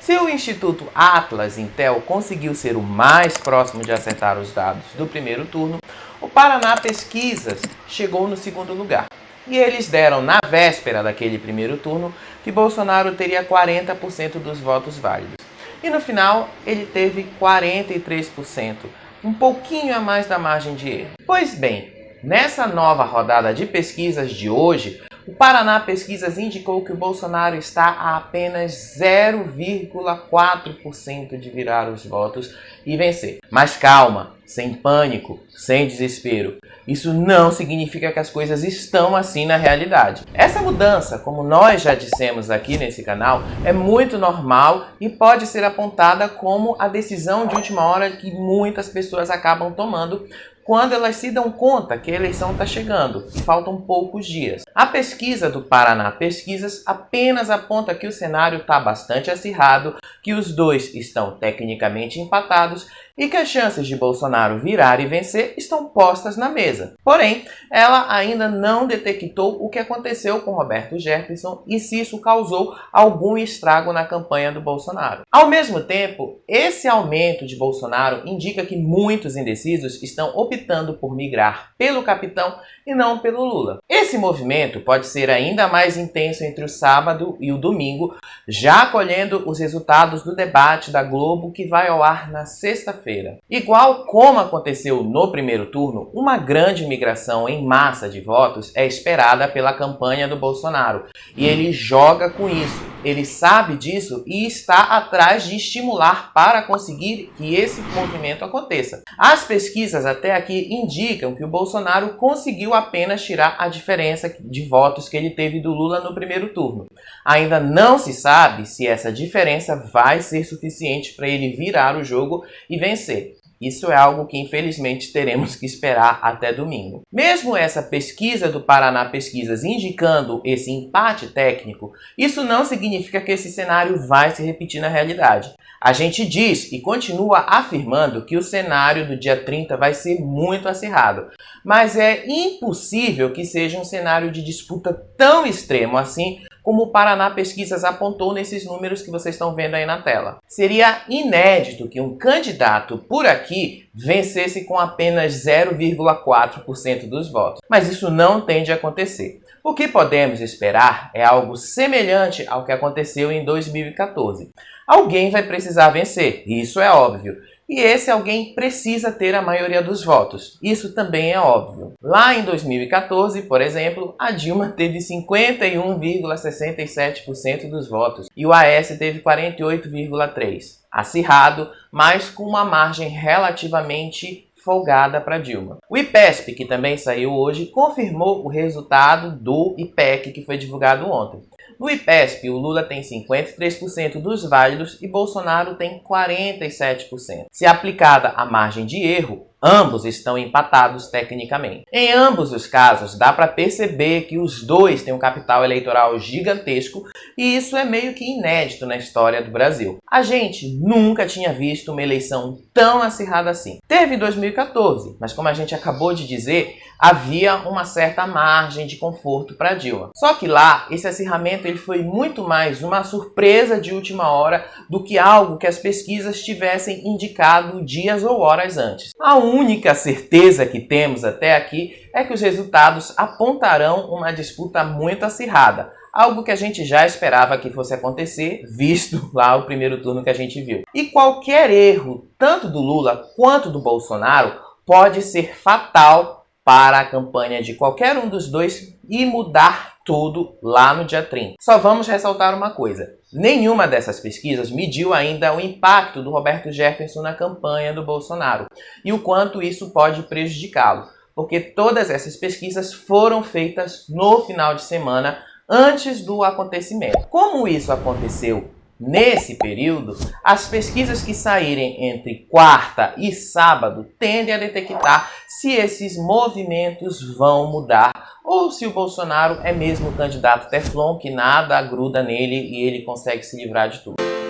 Se o Instituto Atlas Intel conseguiu ser o mais próximo de acertar os dados do primeiro turno, o Paraná Pesquisas chegou no segundo lugar. E eles deram na véspera daquele primeiro turno que Bolsonaro teria 40% dos votos válidos. E no final ele teve 43%, um pouquinho a mais da margem de erro. Pois bem, nessa nova rodada de pesquisas de hoje, o Paraná Pesquisas indicou que o Bolsonaro está a apenas 0,4% de virar os votos e vencer. Mas calma, sem pânico, sem desespero. Isso não significa que as coisas estão assim na realidade. Essa mudança, como nós já dissemos aqui nesse canal, é muito normal e pode ser apontada como a decisão de última hora que muitas pessoas acabam tomando quando elas se dão conta que a eleição está chegando e faltam poucos dias. A pesquisa do Paraná Pesquisas apenas aponta que o cenário está bastante acirrado, que os dois estão tecnicamente empatados e que as chances de Bolsonaro virar e vencer estão postas na mesa. Porém, ela ainda não detectou o que aconteceu com Roberto Jefferson e se isso causou algum estrago na campanha do Bolsonaro. Ao mesmo tempo, esse aumento de Bolsonaro indica que muitos indecisos estão optando por migrar pelo capitão e não pelo Lula. Esse movimento pode ser ainda mais intenso entre o sábado e o domingo, já colhendo os resultados do debate da Globo que vai ao ar na sexta-feira. Igual como aconteceu no primeiro turno, uma grande migração em massa de votos é esperada pela campanha do Bolsonaro. E ele joga com isso, ele sabe disso e está atrás de estimular para conseguir que esse movimento aconteça. As pesquisas até aqui indicam que o Bolsonaro conseguiu apenas tirar a diferença de votos que ele teve do Lula no primeiro turno. Ainda não se sabe se essa diferença vai ser suficiente para ele virar o jogo e vencer. Isso é algo que infelizmente teremos que esperar até domingo. Mesmo essa pesquisa do Paraná Pesquisas indicando esse empate técnico, isso não significa que esse cenário vai se repetir na realidade. A gente diz e continua afirmando que o cenário do dia 30 vai ser muito acirrado, mas é impossível que seja um cenário de disputa tão extremo assim como o Paraná Pesquisas apontou nesses números que vocês estão vendo aí na tela. Seria inédito que um candidato por aqui vencesse com apenas 0,4% dos votos, mas isso não tende a acontecer. O que podemos esperar é algo semelhante ao que aconteceu em 2014. Alguém vai precisar vencer, isso é óbvio. E esse alguém precisa ter a maioria dos votos. Isso também é óbvio. Lá em 2014, por exemplo, a Dilma teve 51,67% dos votos e o Aécio teve 48,3%. Acirrado, mas com uma margem relativamente folgada para Dilma. O IPESP, que também saiu hoje, confirmou o resultado do IPEC que foi divulgado ontem. No IPESP, o Lula tem 53% dos válidos e Bolsonaro tem 47%. Se aplicada a margem de erro, ambos estão empatados tecnicamente. Em ambos os casos, dá para perceber que os dois têm um capital eleitoral gigantesco e isso é meio que inédito na história do Brasil. A gente nunca tinha visto uma eleição tão acirrada assim. Teve em 2014, mas como a gente acabou de dizer, havia uma certa margem de conforto para Dilma. Só que lá, esse acirramento ele foi muito mais uma surpresa de última hora do que algo que as pesquisas tivessem indicado dias ou horas antes. A única certeza que temos até aqui é que os resultados apontarão uma disputa muito acirrada, algo que a gente já esperava que fosse acontecer, visto lá o primeiro turno que a gente viu. E qualquer erro, tanto do Lula quanto do Bolsonaro, pode ser fatal para a campanha de qualquer um dos dois e mudar tudo lá no dia 30. Só vamos ressaltar uma coisa. Nenhuma dessas pesquisas mediu ainda o impacto do Roberto Jefferson na campanha do Bolsonaro e o quanto isso pode prejudicá-lo, porque todas essas pesquisas foram feitas no final de semana antes do acontecimento. Como isso aconteceu nesse período, as pesquisas que saírem entre quarta e sábado tendem a detectar se esses movimentos vão mudar ou se o Bolsonaro é mesmo o candidato Teflon que nada gruda nele e ele consegue se livrar de tudo.